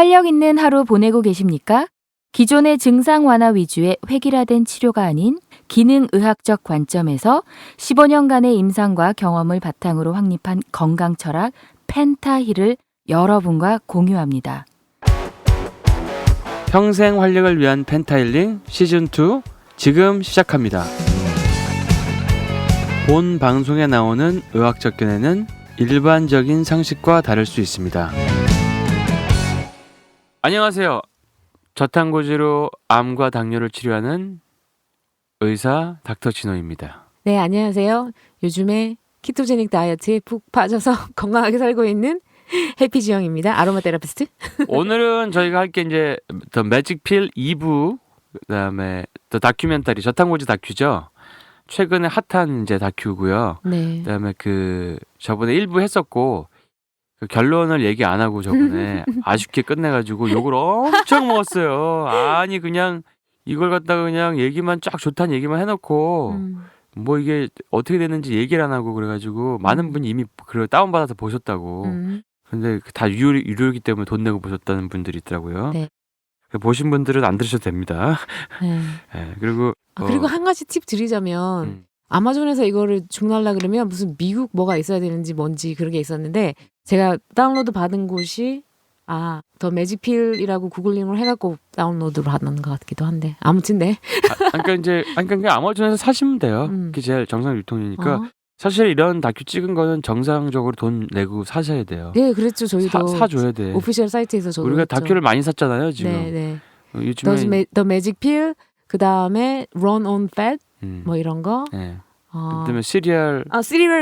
활력 있는 하루 보내고 계십니까? 기존의 증상 완화 위주의 획일화된 치료가 아닌 기능의학적 관점에서 15년간의 임상과 경험을 바탕으로 확립한 건강 철학 펜타힐을 여러분과 공유합니다. 평생 활력을 위한 펜타힐링 시즌2 지금 시작합니다. 본 방송에 나오는 의학적 견해는 일반적인 상식과 다를 수 있습니다. 안녕하세요. 저탄고지로 암과 당뇨를 치료하는 의사 닥터 진호입니다. 네, 안녕하세요. 요즘에 키토제닉 다이어트에 푹 빠져서 건강하게 살고 있는 해피지영입니다. 아로마 테라피스트. 오늘은 저희가 할 게 이제 더 매직 필 2부, 그다음에 더 다큐멘터리 저탄고지 다큐죠. 최근에 핫한 이제 다큐고요. 네. 그다음에 저번에 1부 했었고 그 결론을 얘기 안 하고 저번에 아쉽게 끝내가지고 욕을 엄청 먹었어요. 아니 그냥 이걸 갖다가 그냥 얘기만 쫙 좋다는 얘기만 해놓고 뭐 이게 어떻게 됐는지 얘기를 안 하고 그래가지고 많은 분이 이미 그걸 다운받아서 보셨다고. 근데 다 유료이기 때문에 돈 내고 보셨다는 분들이 있더라고요. 네. 보신 분들은 안 들으셔도 됩니다. 네. 네, 그리고 그리고 한 가지 팁 드리자면 아마존에서 이거를 주문하려 그러면 무슨 미국 뭐가 있어야 되는지 뭔지 그런 게 있었는데 제가 다운로드 받은 곳이 더 매직필이라고 구글링을 해갖고 다운로드 받는 것 같기도 한데 아무튼 네. 그러니까 아마존에서 사시면 돼요. 그게 제일 정상 유통이니까. 사실 이런 다큐 찍은 거는 정상적으로 돈 내고 사셔야 돼요. 네, 그랬죠. 저희도 사줘야 돼. 오피셜 사이트에서 저도 우리가 했죠. 다큐를 많이 샀잖아요 지금. 네. 요즘에 더 매직필 그 다음에 Run on Fat 뭐 이런 거. 네. 그다음에 시리얼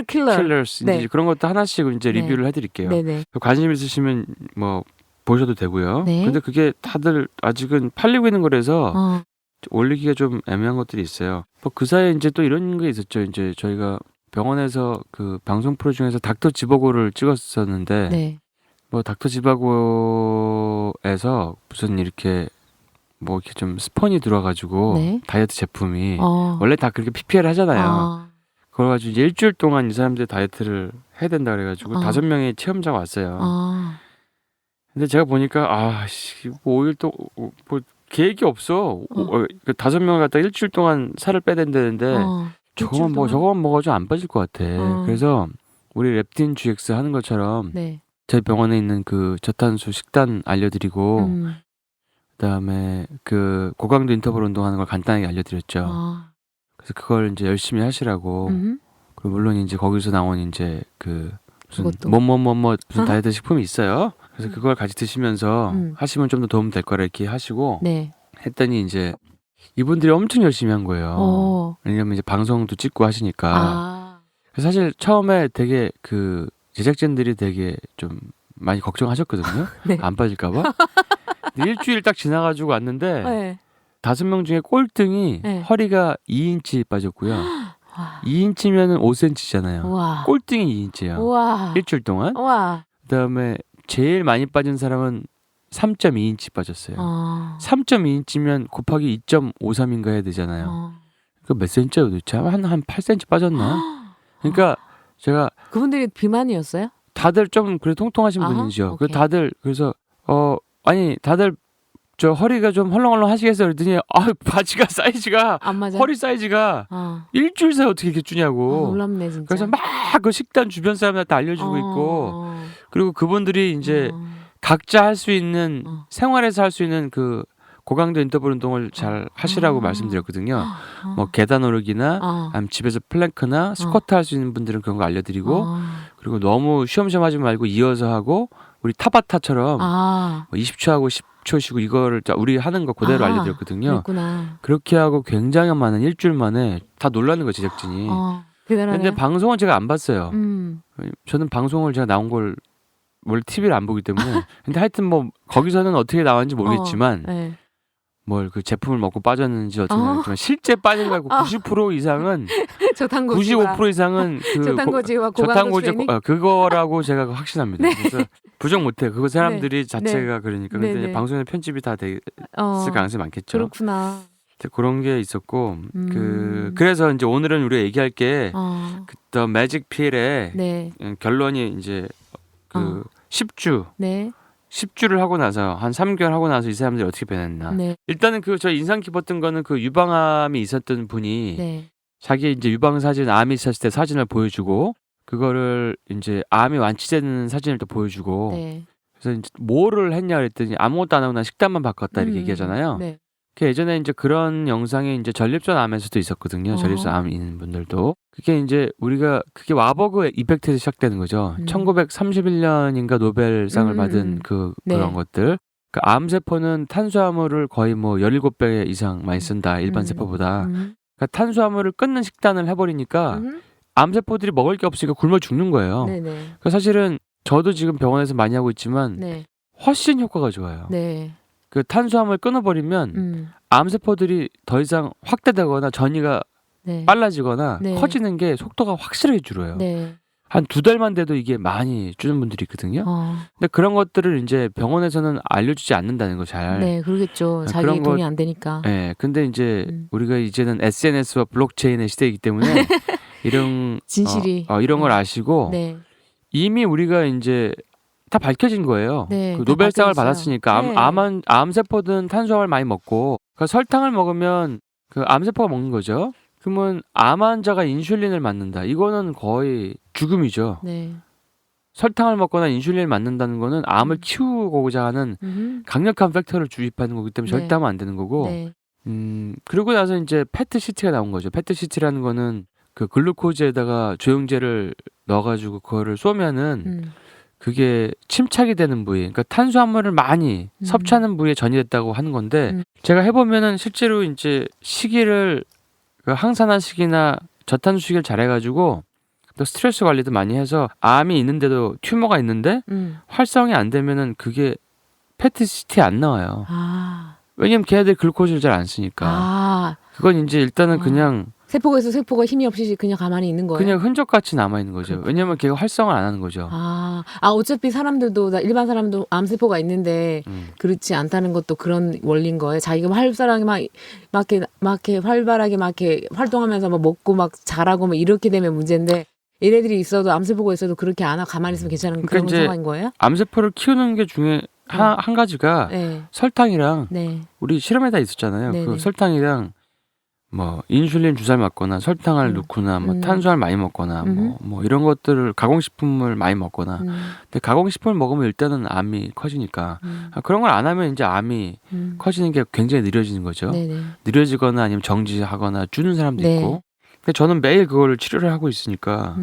킬러스. 이제 그런 것도 하나씩 이제 리뷰를 해드릴게요. 네네. 관심 있으시면 뭐 보셔도 되고요. 네. 근데 그게 다들 아직은 팔리고 있는 거라서 올리기가 좀 애매한 것들이 있어요. 뭐 그 사이에 이제 또 이런 게 있었죠. 이제 저희가 병원에서 그 방송 프로 중에서 닥터 지바고를 찍었었는데 네. 뭐 닥터 지바고에서 무슨 이렇게 뭐 이렇게 좀 스폰이 들어와가지고 네. 다이어트 제품이 원래 다 그렇게 PPL 하잖아요. 그래가지고 이제 일주일 동안 이 사람들 다이어트를 해야 된다 그래가지고 5명의 체험자가 왔어요. 근데 제가 보니까 뭐 5일 또 뭐 계획이 없어. 5명을 갖다 일주일 동안 살을 빼야 된다는데 저거만 먹어도 안 빠질 것 같아. 그래서 우리 렙틴 GX 하는 것처럼 네. 저희 병원에 있는 그 저탄수 식단 알려드리고 그다음에 그 고강도 인터벌 운동하는 걸 간단하게 알려드렸죠. 그래서 그걸 이제 열심히 하시라고. 그리고 물론 이제 거기서 나온 이제 그 무슨 무슨 다이어트 식품이 있어요. 그래서 그걸 같이 드시면서 하시면 좀 더 도움 될 거라 이렇게 하시고 네. 했더니 이제 이분들이 엄청 열심히 한 거예요. 왜냐면 이제 방송도 찍고 하시니까. 그래서 사실 처음에 되게 그 제작진들이 되게 좀 많이 걱정하셨거든요. 네. 안 빠질까봐. 일주일 딱 지나가지고 왔는데 네. 5명 중에 꼴등이 네. 허리가 2인치 빠졌고요. 2인치면은 5cm잖아요. 우와. 꼴등이 2인치예요. 우와. 일주일 동안. 우와. 그다음에 제일 많이 빠진 사람은 3.2인치 빠졌어요. 3.2인치면 곱하기 2.53인가 해야 되잖아요. 그 몇 cm예요 도대체? 한 8cm 빠졌나? 그러니까 제가 그분들이 비만이었어요? 다들 좀 그래 통통하신 분이죠. 그 오케이. 다들 그래서 다들 저 허리가 좀 헐렁헐렁 하시겠어요 그랬더니 바지가 사이즈가 안 맞아. 허리 사이즈가 일주일 사이에 어떻게 이렇게 주냐고. 놀랍네 진짜. 그래서 막 그 식단 주변 사람들한테 알려주고 있고 그리고 그분들이 이제 각자 할 수 있는 생활에서 할 수 있는 그 고강도 인터벌 운동을 잘 하시라고 말씀드렸거든요. 뭐 계단 오르기나 아니면 집에서 플랭크나 스쿼트 할 수 있는 분들은 그런 거 알려드리고 그리고 너무 쉬엄쉬엄 하지 말고 이어서 하고 우리 타바타처럼 뭐 20초 하고 10초 쉬고 이거를 우리 하는 거 그대로 알려드렸거든요. 그랬구나. 그렇게 하고 굉장히 많은 일주일 만에 다 놀라는 거 제작진이. 대단하네. 근데 방송은 제가 안 봤어요. 저는 방송을 제가 나온 걸 원래 TV를 안 보기 때문에. 근데 하여튼 뭐 거기서는 어떻게 나왔는지 모르겠지만 네. 뭘 그 제품을 먹고 빠졌는지 어떻게 알겠지만 실제 빠진 거고 90% 이상은 저탄고지와 95% 이상은 그 저탄고지와 고강도 트레이닝? 그거라고 제가 확신합니다. 그래서 부정 못해요. 그거 사람들이 자체가 그러니까. 근데 네. 방송에 편집이 다 됐을 가능성이 많겠죠. 그렇구나. 그런 게 있었고 그래서 이제 오늘은 우리가 얘기할 게 더 매직 필의 네. 결론이 이제 그 10주 네. 10주를 하고 나서 한 3개월 하고 나서 이 사람들이 어떻게 변했나. 네. 일단은 그 저 인상 깊었던 거는 그 유방암이 있었던 분이 네. 자기 이제 유방 사진, 암이 있었을 때 사진을 보여주고 그거를 이제 암이 완치되는 사진을 또 보여주고 네. 그래서 이제 뭐를 했냐 그랬더니 아무것도 안 하고 난 식단만 바꿨다 이렇게 얘기하잖아요. 네. 그 예전에 이제 그런 영상이 이제 전립선 암에서도 있었거든요. 전립선 어허. 암 있는 분들도. 그게 이제 우리가 그게 와버그 이펙트에서 시작되는 거죠. 1931년인가 노벨상을 받은 네. 그런 것들. 그 암세포는 탄수화물을 거의 뭐 17배 이상 많이 쓴다. 일반 세포보다. 그러니까 탄수화물을 끊는 식단을 해버리니까 암세포들이 먹을 게 없으니까 굶어 죽는 거예요. 네네. 그러니까 사실은 저도 지금 병원에서 많이 하고 있지만 네. 훨씬 효과가 좋아요. 네. 그 탄수화물 끊어버리면 암세포들이 더 이상 확대되거나 전이가 네. 빨라지거나 네. 커지는 게 속도가 확실하게 줄어요. 네. 한 2달만 돼도 이게 많이 줄는 분들이 있거든요. 근데 그런 것들을 이제 병원에서는 알려주지 않는다는 거 잘. 네, 그러겠죠. 자기 그런 돈이 거- 안 되니까. 네, 근데 이제 우리가 이제는 SNS와 블록체인의 시대이기 때문에 이런 진실이. 이런 걸 아시고 네. 이미 우리가 이제 다 밝혀진 거예요. 네, 그 다 노벨상을 밝혀졌어요. 받았으니까 네. 암세포든 탄수화물 많이 먹고 그 설탕을 먹으면 그 암세포가 먹는 거죠. 그러면 암 환자가 인슐린을 맞는다. 이거는 거의 죽음이죠. 네. 설탕을 먹거나 인슐린을 맞는다는 거는 암을 키우고자 하는 강력한 팩터를 주입하는 거기 때문에 네. 절대 하면 안 되는 거고. 네. 그러고 나서 이제 패트시트가 나온 거죠. 패트시트라는 거는 그 글루코즈에다가 조영제를 넣어가지고 그거를 쏘면은 그게 침착이 되는 부위, 그러니까 탄수화물을 많이 섭취하는 부위에 전이됐다고 하는 건데 제가 해보면은 실제로 이제 식이를 그 항산화식이나 저탄수식을 잘해가지고 또 스트레스 관리도 많이 해서 암이 있는데도 튜머가 있는데 활성이 안 되면은 그게 패트시트에 안 나와요. 아. 왜냐면 걔네들 글루코즈를 잘 안 쓰니까. 아. 그건 이제 일단은 그냥 세포가 있어 세포가 힘이 없이 그냥 가만히 있는 거예요. 그냥 흔적같이 남아 있는 거죠. 그렇구나. 왜냐면 걔가 활성을 안 하는 거죠. 어차피 사람들도 일반 사람도 암세포가 있는데 그렇지 않다는 것도 그런 원리인 거예요. 자기가 활발하게 막 이렇게 활발하게 막 이렇게 활동하면서 막 먹고 막 자라고 막 이렇게 되면 문제인데 얘네들이 있어도 암세포가 있어도 그렇게 안 하고 가만히 있으면 괜찮은 그러니까 그런 이제 상황인 거예요? 암세포를 키우는 게 중에 한 가지가 네. 설탕이랑 네. 우리 실험에다 있었잖아요. 네네. 그 설탕이랑 뭐 인슐린 주사를 맞거나 설탕을 넣거나 뭐 탄수화물 많이 먹거나 뭐 이런 것들을 가공식품을 많이 먹거나 근데 가공식품을 먹으면 일단은 암이 커지니까 그런 걸 안 하면 이제 암이 커지는 게 굉장히 느려지는 거죠. 네네. 느려지거나 아니면 정지하거나 주는 사람도 네. 있고. 근데 저는 매일 그거를 치료를 하고 있으니까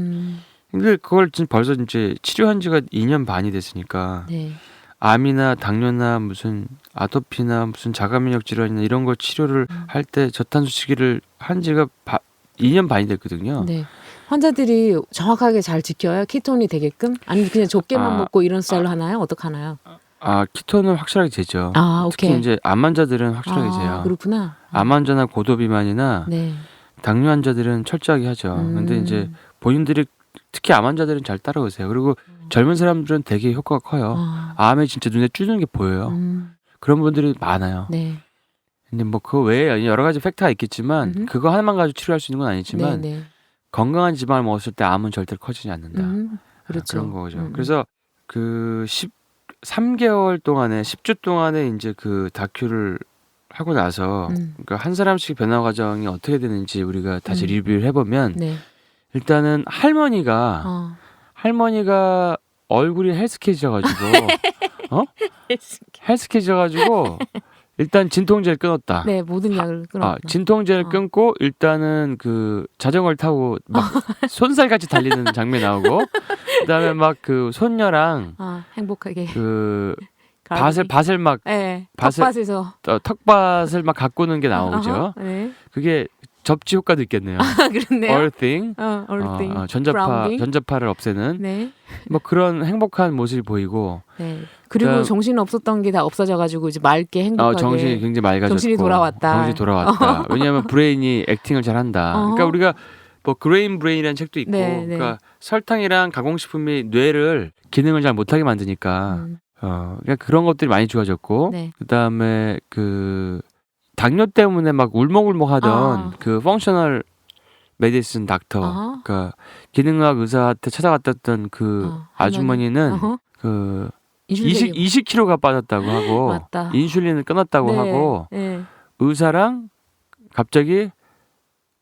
근데 그걸 지금 벌써 이제 치료한 지가 2년 반이 됐으니까 네. 암이나 당뇨나 무슨 아토피나 무슨 자가면역 질환이나 이런 걸 치료를 할 때 저탄수식이를 한 지가 2년 반이 됐거든요. 네. 환자들이 정확하게 잘 지켜요? 키톤이 되게끔? 아니면 그냥 적게만 먹고 이런 스타일로 하나요? 어떻게 하나요? 키톤은 확실하게 재죠. 특히 오케이. 이제 암 환자들은 확실하게 재요. 그렇구나. 암 환자나 고도비만이나 네. 당뇨 환자들은 철저하게 하죠. 근데 이제 본인들이 특히 암 환자들은 잘 따라오세요. 그리고 젊은 사람들은 되게 효과가 커요. 암에 진짜 눈에 띄는 게 보여요. 그런 분들이 많아요. 네. 근데 뭐 그 외에 여러 가지 팩터가 있겠지만 그거 하나만 가지고 치료할 수 있는 건 아니지만 네. 건강한 지방을 먹었을 때 암은 절대로 커지지 않는다. 그렇죠. 그런 거죠. 그래서 그 13개월 동안에 10주 동안에 이제 그 다큐를 하고 나서 그러니까 한 사람씩 변화 과정이 어떻게 되는지 우리가 다시 리뷰를 해보면 네. 일단은 할머니가 얼굴이 헬스케지져가지고 헬스케지져가지고 일단 진통제를 끊었다. 네, 모든 약을 끊었다. 진통제를 끊고 일단은 그 자전거를 타고 막 손살같이 달리는 장면이 나오고 그다음에 막 그 손녀랑 행복하게 그 가을이. 밭을 막 네, 밭을- 텃밭에서 턱밭을 막 가꾸는 게 나오죠. 네. 그게 접지 효과도 있겠네요. 그렇네요. Earthing, Earthing. 전자파 Grounding. 전자파를 없애는 네. 뭐 그런 행복한 모습이 보이고 네. 그리고 그다음- 정신 없었던 게 다 없어져가지고 이제 맑게 행복하게. 정신이 굉장히 맑아졌고 정신이 돌아왔다. 정신이 돌아왔다. 왜냐하면 브레인이 액팅을 잘한다. 그러니까 우리가 뭐 브레인이라는 책도 있고, 네, 네. 그러니까 설탕이랑 가공식품이 뇌를 기능을 잘 못하게 만드니까, 그러니까 그런 것들이 많이 좋아졌고, 네. 그다음에 그 당뇨 때문에 막 울먹울먹하던 그 펑셔널 메디슨 닥터, 그러니까 기능학 의사한테 찾아갔던 그 아주머니는 어허. 그 인슐린 20kg가 빠졌다고 하고 맞다. 인슐린을 끊었다고 네, 하고 네. 의사랑 갑자기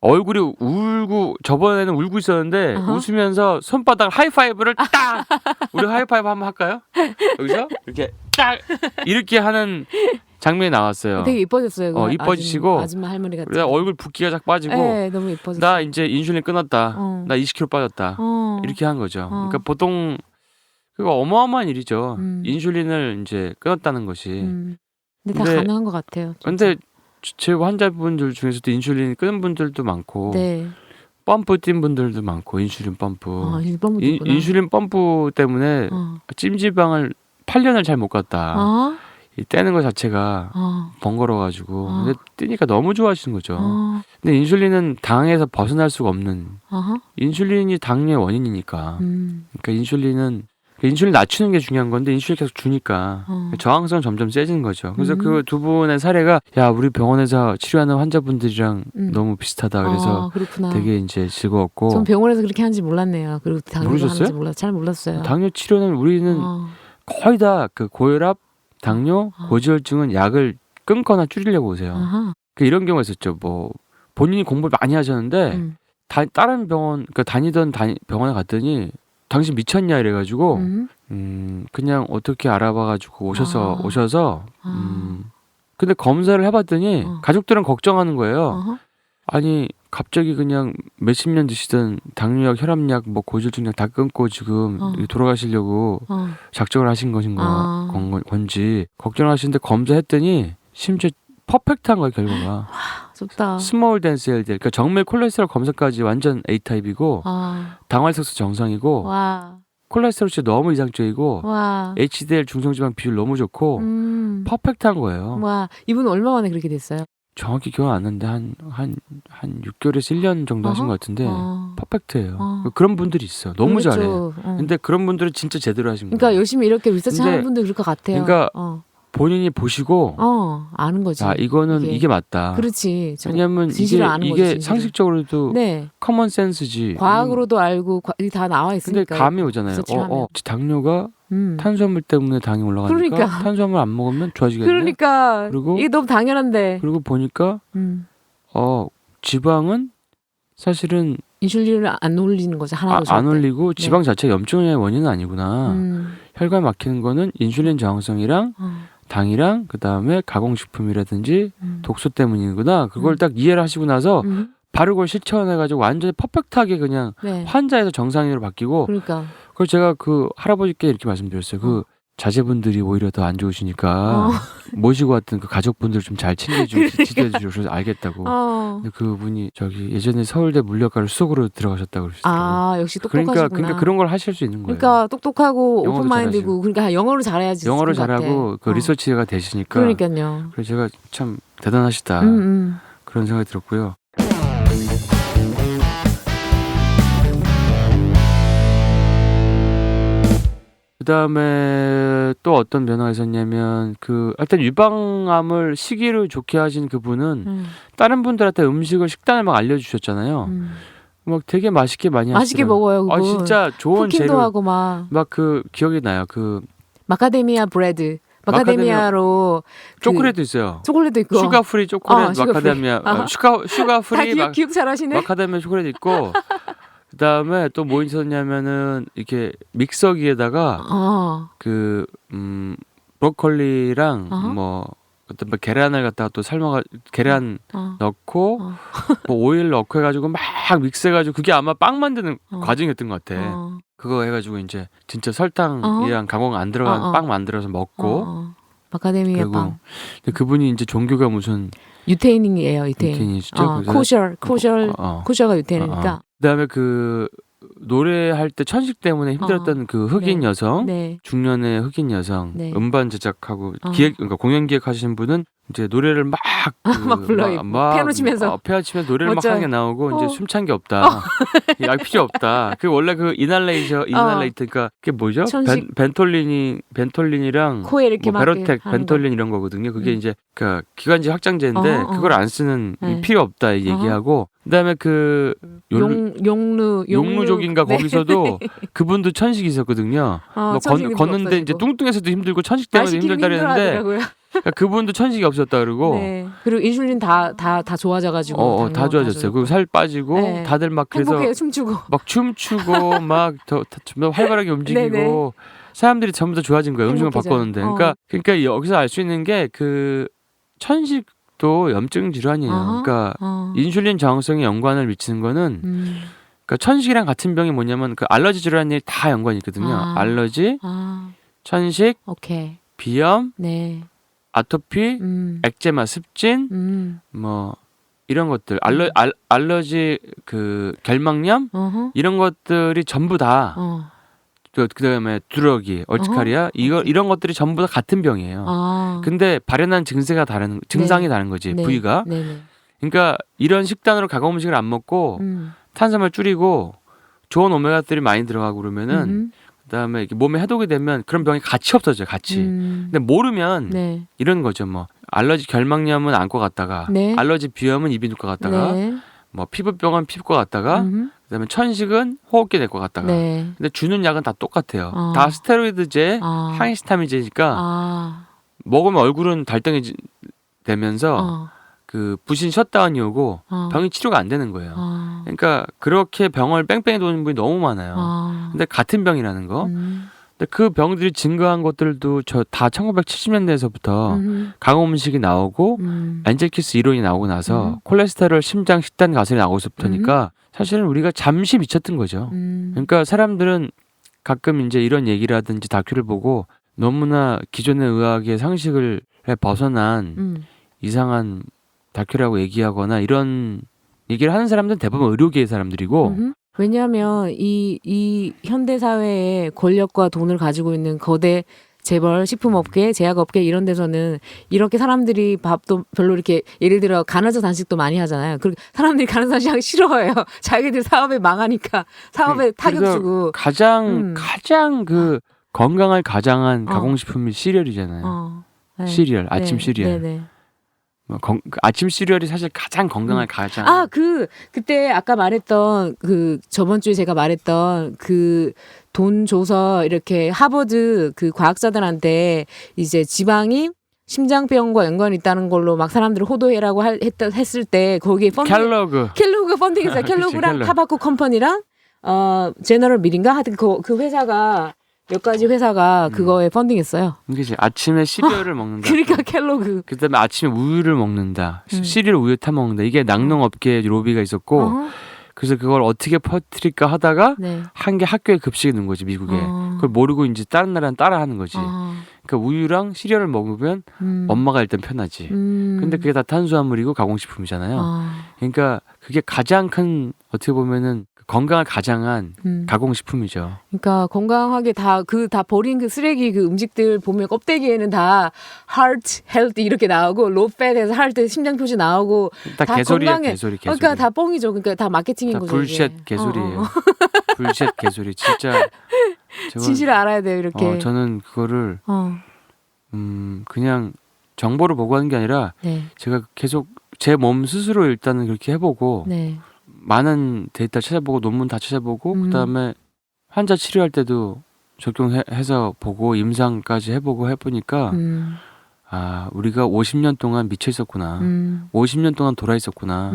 얼굴이 울고 저번에는 울고 있었는데 어허. 웃으면서 손바닥 하이파이브를 딱 우리 하이파이브 한번 할까요? 여기서 이렇게 딱 이렇게 하는 장면이 나왔어요. 되게 이뻐졌어요. 그 이뻐지시고 아줌마 할머니 같은. 그래서 얼굴 붓기가 쫙 빠지고 네, 너무 이뻐졌어요. 나 이제 인슐린 끊었다. 어. 나 20kg 빠졌다. 어. 이렇게 한 거죠. 그러니까 보통 그거 어마어마한 일이죠. 인슐린을 이제 끊었다는 것이. 근데 다 근데- 가능한 것 같아요. 진짜. 근데 제 환자분들 중에서도 인슐린 끊은 분들도 많고 네. 펌프 뛴 분들도 많고 인슐린 펌프. 인슐린 펌프도 있구나. 인슐린 펌프 때문에 어. 찜질방을 8년을 잘 못 갔다. 어? 이 떼는 것 자체가 어. 번거로워가지고 어. 근데 뛰니까 너무 좋아하시는 거죠. 어. 근데 인슐린은 당에서 벗어날 수가 없는 어허. 인슐린이 당뇨의 원인이니까. 음. 그러니까 인슐린 낮추는 게 중요한 건데 인슐린 계속 주니까 저항성은 점점 세지는 거죠. 그래서 그 두 분의 사례가 야 우리 병원에서 치료하는 환자분들이랑 너무 비슷하다. 그래서 그렇구나. 되게 이제 즐거웠고. 전 병원에서 그렇게 하는지 몰랐네요. 그리고 당뇨 모르셨어요? 하는지 잘 몰랐어요. 당뇨 치료는 우리는 어. 거의 다 그 고혈압, 당뇨, 고지혈증은 약을 끊거나 줄이려고 오세요. 아하. 그 이런 경우가 있었죠. 뭐 본인이 공부를 많이 하셨는데 음. 다른 병원, 그러니까 다니던 병원에 갔더니 당신 미쳤냐 이래가지고 그냥 어떻게 알아봐가지고 오셔서 근데 검사를 해봤더니 가족들은 걱정하는 거예요. 어허. 아니 갑자기 그냥 몇십 년 드시던 당뇨약, 혈압약, 뭐 고지혈증약 다 끊고 지금 돌아가시려고 작정을 하신 건지 걱정하시는데 검사했더니 심지어 퍼펙트한 거예요 결과가. 좋다. 스몰 댄스 LDL, 그러니까 정밀 콜레스테롤 검사까지 완전 A 타입이고 당활색소 정상이고 와. 콜레스테롤 치 너무 이상적이고 와. HDL 중성지방 비율 너무 좋고 퍼펙트한 거예요. 와. 이분 얼마 만에 그렇게 됐어요? 정확히 기억 안 나는데 한 6개월에서 1년 정도 하신 것 같은데 퍼펙트예요. 그런 분들이 있어. 너무 그렇죠. 잘해. 근데 그런 분들은 진짜 제대로 하신 거예요. 그러니까 열심히 이렇게 리서치하는 근데 분들 그럴 것 같아요. 그러니까 본인이 보시고 아는 거지. 이거는 이게 맞다. 그렇지. 왜냐면 진실을 아는 거지, 이게 진실을. 상식적으로도 네. 커먼 센스지. 과학으로도 알고 이게 다 나와 근데 있으니까. 감이 오잖아요. 리서치하면. 당뇨가 탄수화물 때문에 당이 올라가니까 그러니까. 탄수화물 안 먹으면 좋아지겠네. 그러니까 그리고- 이게 너무 당연한데. 그리고 보니까 지방은 사실은 인슐린을 안 올리는 거죠. 하나도 안 절대. 올리고 지방 자체가 염증의 원인은 아니구나. 음. 혈관 막히는 거는 인슐린 저항성이랑 당이랑 그다음에 가공식품이라든지 독소 때문이구나. 그걸 딱 이해를 하시고 나서 바로 그걸 실천해가지고 완전히 퍼펙트하게 그냥 네. 환자에서 정상인으로 바뀌고 그러니까. 그걸 제가 그 할아버지께 이렇게 말씀드렸어요. 그 자제분들이 오히려 더 안 좋으시니까 모시고 왔던 그 가족분들 좀 잘 챙겨주고 지도해주셔서 알겠다고. 근데 그분이 저기 예전에 서울대 물리학과를 수석으로 들어가셨다고 그러시더라고요. 역시 똑똑하시구나. 그러니까 그런 걸 하실 수 있는 거예요. 그러니까 똑똑하고 영어도 오픈마인드고 그러니까 영어를 잘해야지. 영어를 있을 것 잘하고 같아. 그 리서치가 되시니까. 그러니까요. 그래서 제가 참 대단하시다 그런 생각이 들었고요. 그다음에 또 어떤 변화가 있었냐면 일단 유방암을 시기를 좋게 하신 그분은 다른 분들한테 식단을 막 알려주셨잖아요. 막 되게 맛있게 많이 하시더라고요. 맛있게 먹어요. 그분. 진짜 좋은 쿠킹도 재료. 하고 막 기억이 나요. 마카데미아 브레드. 마카데미아로 초콜릿도 있어요. 초콜릿도 있고 슈가 프리 초콜릿 슈가 마카데미아 슈가 프리 기억 잘하시네. 마카데미아 초콜릿 있고 그다음에 또 뭐 있었냐면은 이렇게 믹서기에다가 브로콜리랑 뭐 계란을 갖다가 또 삶아가 계란 넣고 뭐 오일 넣고 해가지고 막 믹스해가지고 그게 아마 빵 만드는 과정이었던 것 같아. 그거 해가지고 이제 진짜 설탕이랑 가공 안 들어간 빵 만들어서 먹고 마카데미아 그리고 빵. 근데 그분이 이제 종교가 무슨 유태인이에요. 유태인. 유태인이시죠? 코셔가 유태인이니까. 그다음에 그 노래할 때 천식 때문에 힘들었던 그 흑인 네. 여성, 네. 중년의 흑인 여성, 네. 음반 제작하고 그러니까 공연 기획하시는 분은 이제 노래를 막 막 불러요. 피아노 치면서. 피아노 치면서 노래를 멋져요. 막 하게 나오고 이제 숨찬 게 없다. 약 필요 없다. 그 원래 그 이날레이터 그러니까 그게 뭐죠? 천식. 벤톨린이랑 코에 이렇게 뭐 막 베로텍 하는 벤톨린 이런 거거든요. 그게 이제 그 기관지 확장제인데 그걸 안 쓰는 네. 필요 없다 얘기하고 그다음에 그 용루족인가 네. 거기서도 그분도 천식이 있었거든요. 뭐 천식이 걷는데 이제 뚱뚱해서도 힘들고 천식 때문에 힘들다 그랬는데 그러니까 그분도 천식이 없었다 그러고 네. 그리고 인슐린 다 좋아져가지고 다 좋아졌어요. 그리고 살 빠지고 네. 다들 막 그래서 행복해요. 춤추고 막 춤추고 막 더 활발하게 움직이고 네네. 사람들이 전부 다 좋아진 거예요. 음식을 행복해져요. 바꿨는데 그러니까 여기서 알 수 있는 게 그 천식도 염증 질환이에요. 그러니까 인슐린 저항성에 연관을 미치는 거는 그러니까 천식이랑 같은 병이 뭐냐면 그 알러지 질환이 다 연관이 있거든요. 알러지, 천식, 오케이. 비염, 네. 아토피, 엑제마, 습진, 뭐 이런 것들 알러지 그 결막염 이런 것들이 전부 다 그다음에 두러기, 얼티카리아 이런 것들이 전부 다 같은 병이에요. 근데 발현한 증상이 다른 거지. 네. 부위가. 네네. 그러니까 이런 식단으로 가공 음식을 안 먹고 탄수화물 줄이고 좋은 오메가3 많이 들어가고 그러면은 그다음에 이렇게 몸에 해독이 되면 그런 병이 같이 없어져요. 같이. 근데 모르면 네. 이런 거죠. 뭐 알러지 결막염은 안과 갔다가 네. 알러지 비염은 이비인후과 갔다가 네. 뭐 피부병은 피부과 갔다가 그다음에 천식은 호흡기 내과 갔다가 네. 근데 주는 약은 다 똑같아요. 다 스테로이드제, 항히스타민제니까 먹으면 얼굴은 달덩이 되면서 그 부신 셧다운이 오고 병이 치료가 안 되는 거예요. 그러니까 그렇게 병을 뺑뺑이 도는 분이 너무 많아요. 근데 같은 병이라는 거. 근데 그 병들이 증가한 것들도 저 다 1970년대에서부터 가공 음식이 나오고 엔젤키스 이론이 나오고 나서 콜레스테롤, 심장, 식단, 가설이 나오고서부터니까 사실은 우리가 잠시 미쳤던 거죠. 그러니까 사람들은 가끔 이제 이런 얘기라든지 다큐를 보고 너무나 기존의 의학의 상식을 벗어난 이상한 다큐라고 얘기하거나 이런 얘기를 하는 사람들은 대부분 의료계의 사람들이고 왜냐하면 이 현대 사회에 권력과 돈을 가지고 있는 거대 재벌, 식품업계, 제약업계 이런 데서는 이렇게 사람들이 밥도 별로 이렇게 예를 들어 간헐적 단식도 많이 하잖아요. 그리고 사람들이 간헐적 단식 하기 싫어해요. 자기들 사업에 망하니까 사업에 타격 주고 가장 그 건강을 가장한 가공식품이 시리얼이잖아요. 네. 시리얼, 아침 시리얼. 네네. 아침 시리얼이 사실 가장 건강을 가장. 그때 아까 말했던 그 저번 주에 제가 말했던 그 돈 줘서 이렇게 하버드 그 과학자들한테 이제 지방이 심장병과 연관이 있다는 걸로 막 사람들을 호도해라고 했을 때 거기에 켈로그가 펀딩했어요. 켈로그랑 타바코 컴퍼니랑 제너럴 밀인가 하여튼 그 회사가 몇 가지 회사가 그거에 펀딩했어요. 그치. 아침에 시리얼을 먹는다. 그러니까 켈로그. 그다음에 아침에 우유를 먹는다. 시리얼 우유 타 먹는다. 이게 낙농업계에 로비가 있었고 그래서 그걸 어떻게 퍼뜨릴까 하다가 한 게 학교에 급식에 넣은 거지 미국에. 그걸 모르고 이제 다른 나라는 따라하는 거지. 그러니까 우유랑 시리얼을 먹으면 엄마가 일단 편하지. 근데 그게 다 탄수화물이고 가공식품이잖아요. 그러니까 그게 가장 큰 어떻게 보면은 건강을 가장한 가공식품이죠. 그러니까 건강하게 다 버린 그 쓰레기 그 음식들 보면 껍데기에는 다 heart, health 이렇게 나오고 low fat에서 heart 심장 표시 나오고 다 개소리야, 건강해. 개소리. 그러니까 다 뻥이죠. 그러니까 다 마케팅인 다 거죠. 불쉣 개소리예요. 불쉣 개소리. 진짜 진실을 알아야 돼요. 이렇게. 저는 그거를 그냥 정보를 보고 하는 게 아니라 제가 계속 제 몸 스스로 일단은 그렇게 해보고 많은 데이터 찾아보고 논문 다 찾아보고 그다음에 환자 치료할 때도 적용해서 보고 임상까지 해보고 해보니까 우리가 50년 동안 미쳐 있었구나. 50년 동안 돌아 있었구나.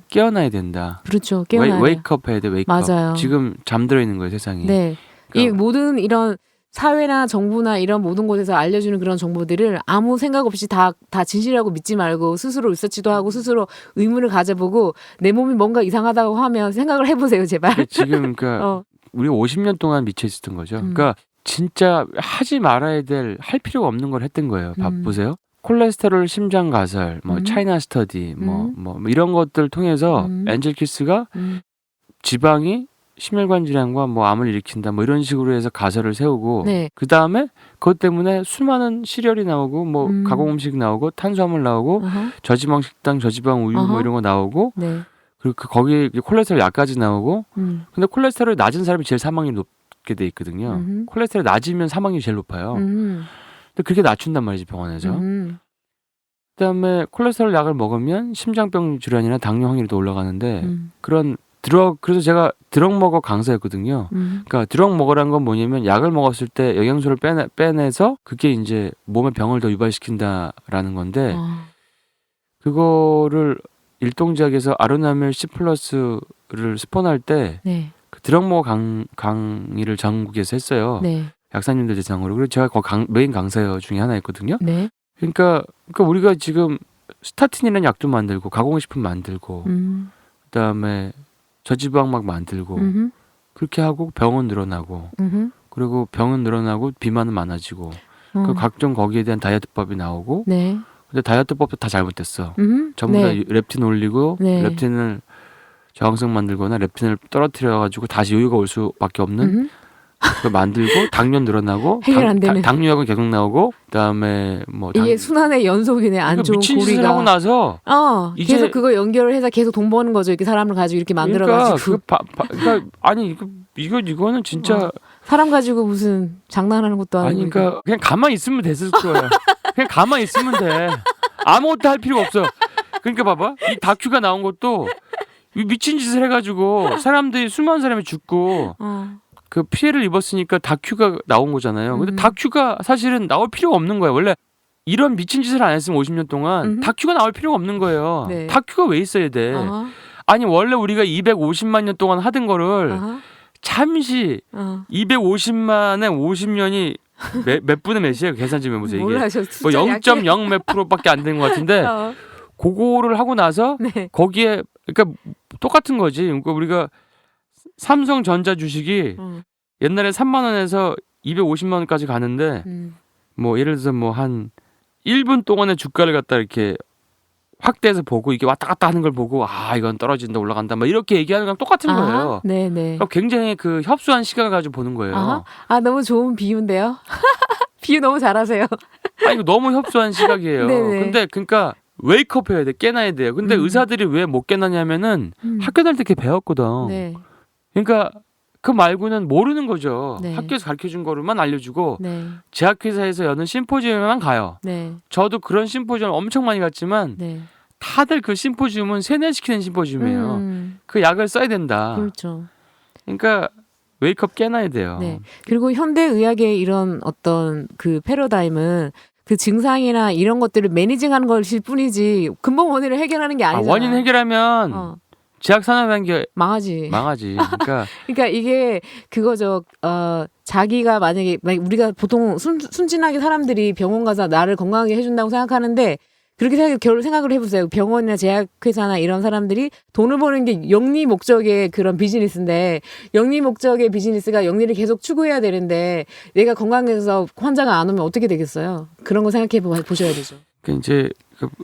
깨어나야 된다. 그렇죠. 깨어나야 웨이크업 해야 돼. 웨이크업. 맞아요. 지금 잠들어 있는 거예요, 세상이. 네. 그러니까 이 모든 이런 사회나 정부나 이런 모든 곳에서 알려주는 그런 정보들을 아무 생각 없이 다 진실이라고 믿지 말고 스스로 리서치도 하고 스스로 의문을 가져보고 내 몸이 뭔가 이상하다고 하면 생각을 해보세요, 제발. 지금 그러니까 우리가 50년 동안 미쳐 있었던 거죠. 그러니까 진짜 하지 말아야 할 필요가 없는 걸 했던 거예요. 보세요. 콜레스테롤, 심장 가설, 뭐 차이나 스터디, 뭐 이런 것들 통해서 엔젤키스가 지방이 심혈관 질환과 뭐 암을 일으킨다 뭐 이런 식으로 해서 가설을 세우고 네. 그 다음에 그것 때문에 수많은 시리얼이 나오고 뭐 가공 음식 나오고 탄수화물 나오고 어허. 저지방 식당, 저지방 우유 뭐 어허. 이런 거 나오고 네. 그리고 거기에 콜레스테롤 약까지 나오고 음. 근데 콜레스테롤이 낮은 사람이 제일 사망률이 높게 돼 있거든요. 콜레스테롤 낮으면 사망률이 제일 높아요. 근데 그렇게 낮춘단 말이지 병원에서. 그다음에 콜레스테롤 약을 먹으면 심장병 질환이나 당뇨 확률이 더 올라가는데 그런 그래서 제가 드럭 먹어 강사였거든요. 그러니까 드럭 먹으란 건 뭐냐면 약을 먹었을 때 영양소를 빼내서 그게 이제 몸의 병을 더 유발시킨다라는 건데 그거를 일동작에서 아로나밀 C 플러스를 스폰할 때 네. 그 드럭 먹어 강의를 전국에서 했어요. 네. 약사님들 대상으로. 그리고 제가 메인 강사 중에 하나였거든요. 네. 그러니까 우리가 지금 스타틴이라는 약도 만들고 가공식품 만들고 그다음에 저지방 막 만들고 그렇게 하고 병은 늘어나고 그리고 병은 늘어나고 비만은 많아지고 그 각종 거기에 대한 다이어트법이 나오고 네. 근데 다이어트법도 다 잘못됐어. 전부 네. 다 렙틴 올리고 네. 렙틴을 저항성 만들거나 렙틴을 떨어뜨려 가지고 다시 요요가 올 수밖에 없는 그걸 만들고 당뇨 늘어나고 해결 안 되는. 당뇨약은 계속 나오고 그다음에 뭐 이게 순환의 연속이네. 안 좋은 미친 짓을 고리가. 하고 나서 이제 계속 그거 연결을 해서 계속 돈 버는 거죠. 이렇게 사람을 가지고 이렇게 만들어 가지고. 그러니까 아니 이거는 진짜 사람 가지고 무슨 장난하는 것도 아니고. 아니 그러니까 그냥 가만히 있으면 됐을 거야. 그냥 가만히 있으면 돼. 아무것도 할 필요 없어. 그러니까 봐봐. 이 다큐가 나온 것도 미친 짓을 해가지고 사람들이 수많은 사람이 죽고 그 피해를 입었으니까 다큐가 나온 거잖아요. 근데 다큐가 사실은 나올 필요가 없는 거예요. 원래 이런 미친 짓을 안 했으면 50년 동안 다큐가 나올 필요가 없는 거예요. 네. 다큐가 왜 있어야 돼? 아니 원래 우리가 250만 년 동안 하던 거를 잠시 250만에 50년이 몇 분의 몇이에요? 계산 좀 해보세요. 이게 몰라요. 뭐 0.0 몇 프로밖에 안 된 것 같은데 그거를 하고 나서 네. 거기에 그러니까 똑같은 거지. 그러니까 우리가 삼성전자 주식이 옛날에 3만 원에서 250만 원까지 가는데 뭐 예를 들어서 뭐 한 1분 동안의 주가를 갖다 이렇게 확대해서 보고 이게 왔다 갔다 하는 걸 보고 이건 떨어진다 올라간다 막 이렇게 얘기하는 거랑 똑같은 거예요. 네네. 그러니까 굉장히 그 협소한 시각을 가지고 보는 거예요. 너무 좋은 비유인데요. 비유 너무 잘하세요. 이거 너무 협소한 시각이에요. 네네. 근데 그러니까 웨이크업 해야 돼. 깨나야 돼요. 근데 의사들이 왜 못 깨나냐면은 학교 다닐 때 그렇게 배웠거든. 네. 그러니까 그 말고는 모르는 거죠. 네. 학교에서 가르쳐준 거로만 알려주고 네. 제약회사에서 여는 심포지움에만 가요. 네. 저도 그런 심포지움 엄청 많이 갔지만 네. 다들 그 심포지움은 세뇌시키는 심포지움이에요. 그 약을 써야 된다. 그렇죠. 그러니까 웨이크업 깨놔야 돼요. 네. 그리고 현대 의학의 이런 어떤 그 패러다임은 그 증상이나 이런 것들을 매니징하는 것일 뿐이지 근본 원인을 해결하는 게 아니잖아. 원인 해결하면 제약산업이라는 게 망하지. 그러니까 이게 그거죠. 자기가 만약에 우리가 보통 순진하게 사람들이 병원 가서 나를 건강하게 해준다고 생각하는데 그렇게 생각을 해보세요. 병원이나 제약회사나 이런 사람들이 돈을 버는 게 영리 목적의 그런 비즈니스인데 영리 목적의 비즈니스가 영리를 계속 추구해야 되는데 내가 건강해서 환자가 안 오면 어떻게 되겠어요? 그런 거 생각해 보셔야 되죠. 그러니까 이제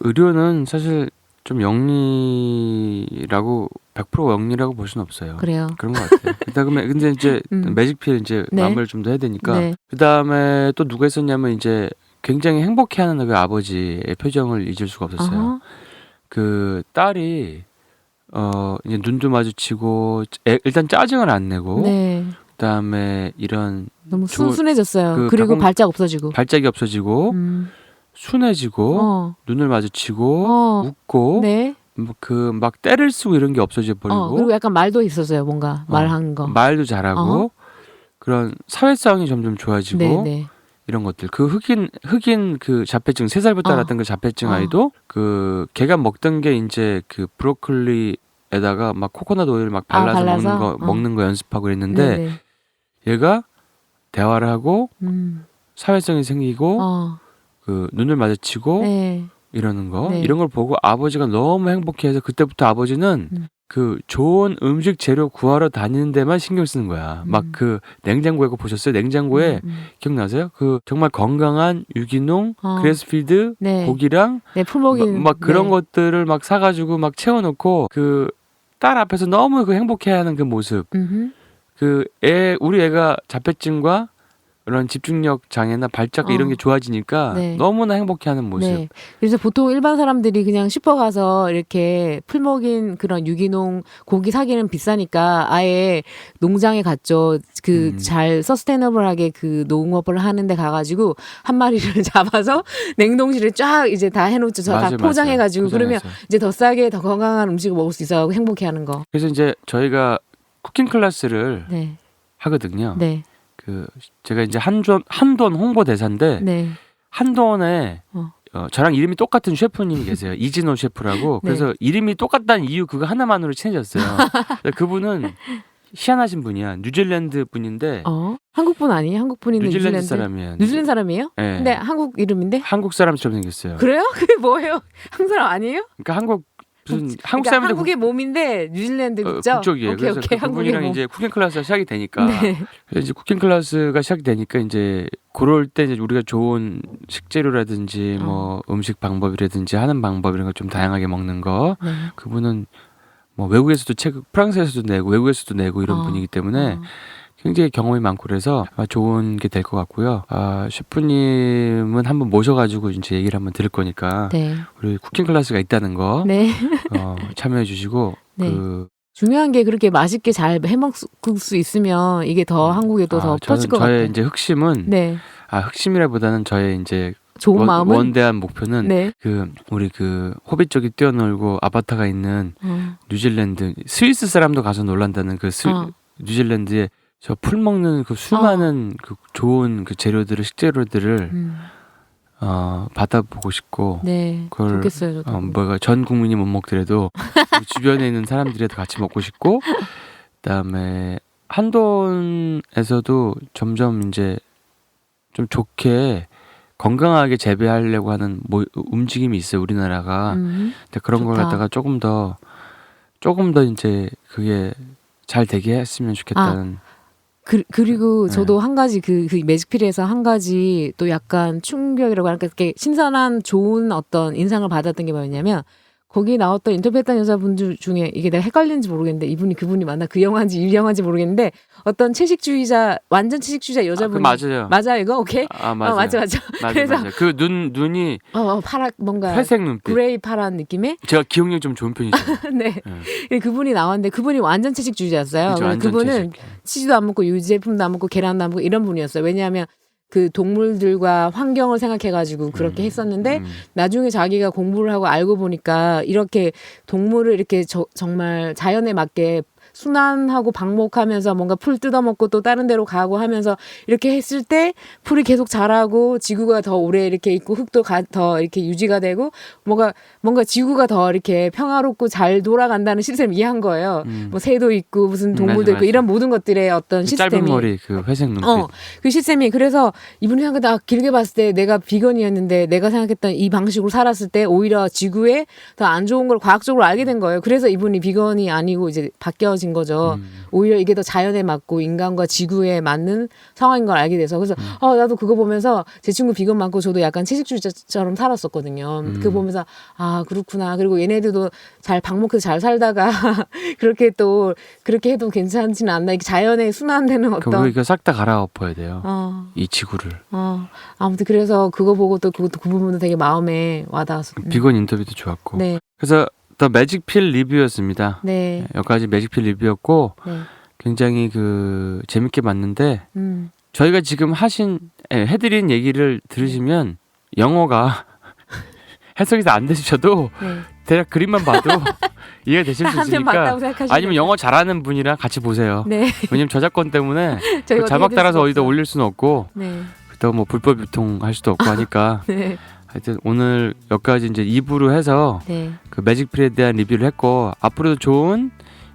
의료는 사실 좀 영리라고 100% 영리라고 볼 수는 없어요. 그래요. 그런 것 같아요. 그다음에 근데 이제 매직필 이제 네. 마무리를 좀 더 해야 되니까 네. 그다음에 또 누가 있었냐면 이제 굉장히 행복해하는 그 아버지의 표정을 잊을 수가 없었어요. 그 딸이 이제 눈도 마주치고 일단 짜증을 안 내고 네. 그다음에 이런 너무 순순해졌어요. 그리고 발작 없어지고. 발작이 없어지고 순해지고 눈을 마주치고 웃고 네. 막 때를 쓰고 이런 게 없어져 버리고 그리고 약간 말도 있었어요. 뭔가 말한 거. 말도 잘하고 그런 사회성이 점점 좋아지고 네. 이런 것들 그 흑인 그 자폐증 3살부터 알았던 그 자폐증 아이도 그 걔가 먹던 게 이제 그 브로콜리에다가 막 코코넛 오일 막 발라서 먹는 거 연습하고 그랬는데 네네. 얘가 대화를 하고 사회성이 생기고 그 눈을 마주치고 네. 이러는 거 네. 이런 걸 보고 아버지가 너무 행복해해서 그때부터 아버지는 그 좋은 음식 재료 구하러 다니는 데만 신경 쓰는 거야. 막 그 냉장고에 거 보셨어요? 냉장고에 기억나세요? 그 정말 건강한 유기농 그래스피드 네. 고기랑 풀먹이는 막 그런 것들을 막 사가지고 막 채워놓고 그 딸 앞에서 너무 그 행복해하는 그 모습 우리 애가 자폐증과 그런 집중력 장애나 발작 이런 게 좋아지니까 네. 너무나 행복해하는 모습. 네. 그래서 보통 일반 사람들이 그냥 슈퍼 가서 이렇게 풀먹인 그런 유기농 고기 사기는 비싸니까 아예 농장에 갔죠. 잘 서스테이너블하게 그 농업을 하는데 가가지고 한 마리를 잡아서 냉동실에 쫙 이제 다 해놓죠. 다 포장해가지고 그러면 이제 더 싸게 더 건강한 음식을 먹을 수 있어서 행복해하는 거. 그래서 이제 저희가 쿠킹 클래스를 네. 하거든요. 네. 제가 이제 한돈 홍보 대사인데 네. 한돈에 저랑 이름이 똑같은 셰프님이 계세요. 이진호 셰프라고. 네. 그래서 이름이 똑같다는 이유 그거 하나만으로 친해졌어요. 그분은 희한하신 분이야. 뉴질랜드 분인데. 한국 분 아니에요? 한국 분인데 뉴질랜드 사람이에요. 뉴질랜드 사람이에요? 네. 근데 한국 이름인데? 한국 사람처럼 생겼어요. 그래요? 그게 뭐예요? 한국 사람 아니에요? 그러니까 한국 무슨 한국 그러니까 사람인데 한국의 몸인데 뉴질랜드 그죠? 국적이에요. 오케이, 그래서 오케이. 그분이랑 한국의 이제 쿠킹 클래스가 시작이 되니까 네. 그래서 이제 쿠킹 클래스가 시작이 되니까 이제 그럴 때 이제 우리가 좋은 식재료라든지 뭐 음식 방법이라든지 하는 방법 이런 거 좀 다양하게 먹는 거 네. 그분은 뭐 외국에서도 프랑스에서도 내고 외국에서도 내고 이런 분이기 때문에 굉장히 경험이 많고 그래서 좋은 게 될 것 같고요. 셰프님은 한번 모셔가지고 이제 얘기를 한번 들을 거니까 네. 우리 쿠킹 클래스가 있다는 거 네. 참여해 주시고 네. 중요한 게 그렇게 맛있게 잘 해먹을 수 있으면 이게 더 한국에도 더 퍼질 것 같아요. 저의 이제 흑심은 네. 흑심이라보다는 저의 이제 좋은 마음은 원대한 목표는 네. 우리 호빗 쪽이 뛰어놀고 아바타가 있는 뉴질랜드 스위스 사람도 가서 놀란다는 뉴질랜드에 저 풀 먹는 그 수많은 그 좋은 그 식재료들을 받아보고 싶고 네. 그걸 좋겠어요. 저도. 전 국민이 못 먹더라도 우리 주변에 있는 사람들이라도 같이 먹고 싶고 그다음에 한돈에서도 점점 이제 좀 좋게 건강하게 재배하려고 하는 움직임이 있어요. 우리나라가. 근데 그런 걸 갖다가 조금 더 이제 그게 잘 되게 했으면 좋겠다는. 그리고 저도 한 가지 그 매직필에서 한 가지 또 약간 충격이라고 할까, 이렇게 신선한 좋은 어떤 인상을 받았던 게 뭐였냐면 거기 나왔던 인터뷰했던 여자분들 중에 이게 내가 헷갈리는지 모르겠는데 그분이 맞나 그 영화인지 이 영화인지 모르겠는데 어떤 채식주의자 완전 채식주의자 여자분이 맞아요 이거 오케이 맞아요. 맞아 그래서 그 눈이 파랗 뭔가 회색 눈빛 그레이 파란 느낌의 제가 기억력이 좀 좋은 편이죠. 네. 그분이 나왔는데 그분이 완전 채식주의자였어요. 그렇죠, 그분은 치즈도 안 먹고 유제품도 안 먹고 계란도 안 먹고 이런 분이었어요. 왜냐하면 그 동물들과 환경을 생각해가지고 그렇게 했었는데 나중에 자기가 공부를 하고 알고 보니까 이렇게 동물을 이렇게 정말 자연에 맞게 순환하고 방목하면서 뭔가 풀 뜯어먹고 또 다른 데로 가고 하면서 이렇게 했을 때 풀이 계속 자라고 지구가 더 오래 이렇게 있고 흙도 더 이렇게 유지가 되고 뭔가 지구가 더 이렇게 평화롭고 잘 돌아간다는 시스템을 이해한 거예요. 뭐 새도 있고 무슨 동물도 있고 이런 모든 것들의 어떤 그 시스템이 짧은 머리 그 회색 눈빛 그 시스템이 그래서 이분이 생각했다 길게 봤을 때 내가 비건이었는데 내가 생각했던 이 방식으로 살았을 때 오히려 지구에 더 안 좋은 걸 과학적으로 알게 된 거예요. 그래서 이분이 비건이 아니고 이제 바뀌어진 거죠. 오히려 이게 더 자연에 맞고 인간과 지구에 맞는 상황인 걸 알게 돼서 그래서 나도 그거 보면서 제 친구 비건 많고 저도 약간 채식주의자처럼 살았었거든요. 그거 보면서 그렇구나. 그리고 얘네들도 잘 방목해서 잘 살다가 그렇게 해도 괜찮지는 않나. 이게 자연에 순환되는 어떤 우리가 싹 다 갈아엎어야 돼요. 이 지구를. 아무튼 그래서 그거 보고 또 그 부분도 되게 마음에 와닿았어요. 비건 인터뷰도 좋았고. 네. 그래서 더 매직필 리뷰였습니다. 네. 여기까지 매직필 리뷰였고 네. 굉장히 재밌게 봤는데 저희가 지금 해드린 얘기를 들으시면 영어가 해석이 다 안 되셔도 대략 그림만 봐도 이해가 되실 수 있으니까 아니면 영어 잘하는 분이랑 같이 보세요. 네. 왜냐면 저작권 때문에 그 자막 따라서 어디다 올릴 수는 없고 또 뭐 불법 유통할 수도 없고 하니까 네. 하여튼 오늘 여기까지 이제 2부로 해서 그 매직필에 대한 리뷰를 했고 앞으로도 좋은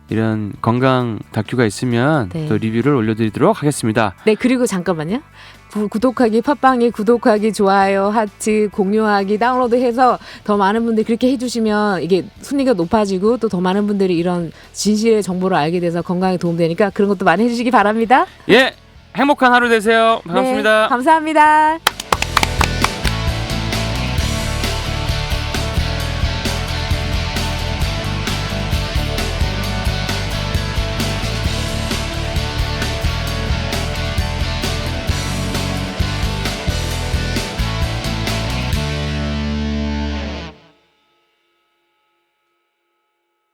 이런 건강 다큐가 있으면 또 리뷰를 올려드리도록 하겠습니다. 네, 그리고 잠깐만요. 구독하기, 팟빵에 구독하기, 좋아요, 하트, 공유하기, 다운로드해서 더 많은 분들이 그렇게 해주시면 이게 순위가 높아지고 또 더 많은 분들이 이런 진실의 정보를 알게 돼서 건강에 도움되니까 그런 것도 많이 해주시기 바랍니다. 예, 행복한 하루 되세요. 반갑습니다. 네, 감사합니다.